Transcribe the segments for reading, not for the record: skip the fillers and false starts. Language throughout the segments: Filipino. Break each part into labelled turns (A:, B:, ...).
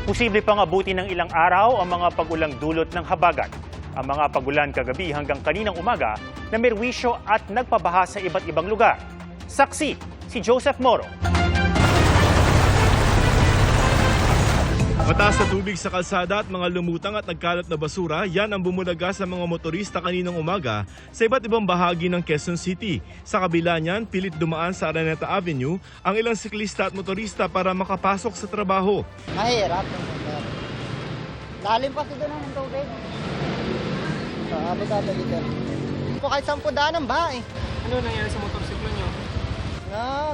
A: Posible pang abutin ng ilang araw ang mga pag-ulang dulot ng habagat. Ang mga pag-ulan kagabi hanggang kaninang umaga na merwisyo at nagpabaha sa iba't ibang lugar. Saksi, si Joseph Moro.
B: Mataas na tubig sa kalsada at mga lumutang at nagkalat na basura, yan ang bumulaga sa mga motorista kaninang umaga sa iba't ibang bahagi ng Quezon City. Sa kabila niyan, pilit dumaan sa Araneta Avenue ang ilang siklista at motorista para makapasok sa trabaho.
C: Mahirap. Lalim kasi doon ang tubig. So, abot-abot dito. Po kahit 10 daan ang baha eh.
D: Ano nangyari sa motorsiklo nyo?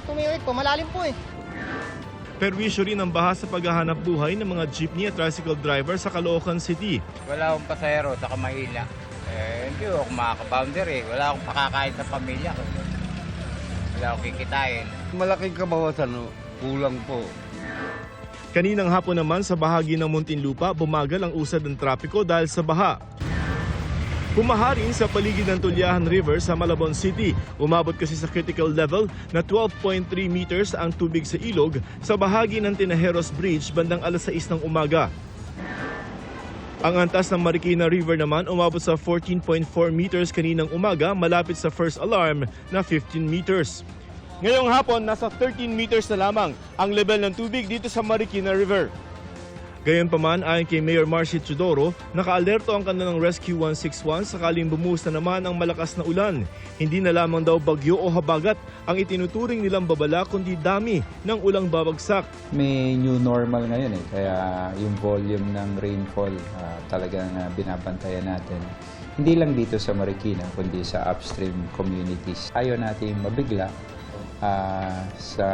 C: Tumirik po, malalim po eh.
B: Perwisyo rin ang baha sa paghahanap buhay ng mga jeepney at tricycle driver sa Caloocan City.
E: Wala akong pasahero sa Kamayila. Hindi ako makaka-bounder eh. Wala akong pakakain sa pamilya ko. Wala akong kikitain.
F: Malaking kabawasan, kulang po.
B: Kaninang hapon naman sa bahagi ng Muntinlupa, bumagal ang usad ng trapiko dahil sa baha. Bumaha rin sa paligid ng Tulyahan River sa Malabon City. Umabot kasi sa critical level na 12.3 meters ang tubig sa ilog sa bahagi ng Tinajeros Bridge bandang alas 6 ng umaga. Ang antas ng Marikina River naman umabot sa 14.4 meters kaninang umaga malapit sa first alarm na 15 meters. Ngayong hapon, nasa 13 meters na lamang ang level ng tubig dito sa Marikina River. Gayunpaman, ayon kay Mayor Marcy Teodoro, nakaalerto ang kanilang Rescue 161 sakaling bumuhos na naman ang malakas na ulan. Hindi na lamang daw bagyo o habagat ang itinuturing nilang babala kundi dami ng ulang babagsak.
G: May new normal ngayon kaya yung volume ng rainfall talagang binabantayan natin. Hindi lang dito sa Marikina kundi sa upstream communities. Ayaw natin mabigla sa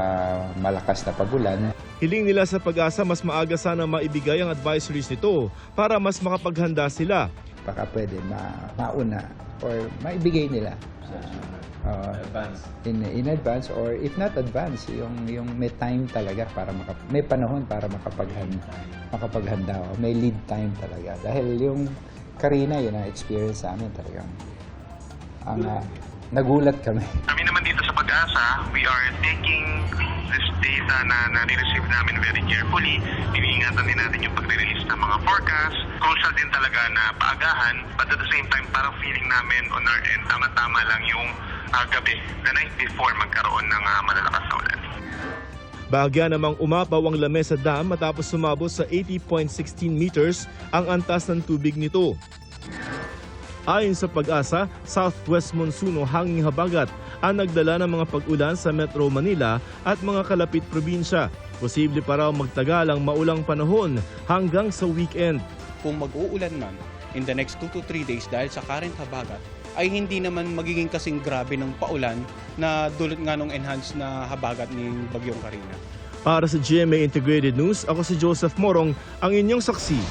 G: malakas na pagulan.
B: Hiling nila sa Pag-asa mas maaga sana maibigay ang advisories nito para mas makapaghanda sila.
G: Baka pwede mauna or maibigay nila in advance or if not advance, yung may time talaga para may panahon para makapaghanda. May lead time talaga. Dahil yung Karina, yun ang experience sa amin talagang nagulat kami.
H: Kami naman dito sa Pag-asa, we are taking this data na nare-receive namin very carefully. Iniingatan din natin yung pagre-release ng mga forecast. Crucial din talaga na paagahan, but at the same time, parang feeling namin on our end, tama-tama lang yung gabi, the night before magkaroon ng malalakas na ulan.
B: Bahagya namang umapaw ang Lamesa Dam matapos sumabot sa 80.16 meters ang antas ng tubig nito. Ayon sa Pag-asa, southwest monsoon o hanging habagat ang nagdala ng mga pag-ulan sa Metro Manila at mga kalapit probinsya. Posible pa raw magtagal ang maulang panahon hanggang sa weekend.
D: Kung mag-uulan man in the next 2 to 3 days dahil sa current habagat, ay hindi naman magiging kasing grabe ng paulan na dulot nga ng enhanced na habagat ni Bagyong Karina.
B: Para sa GMA Integrated News, ako si Joseph Morong, ang inyong saksi.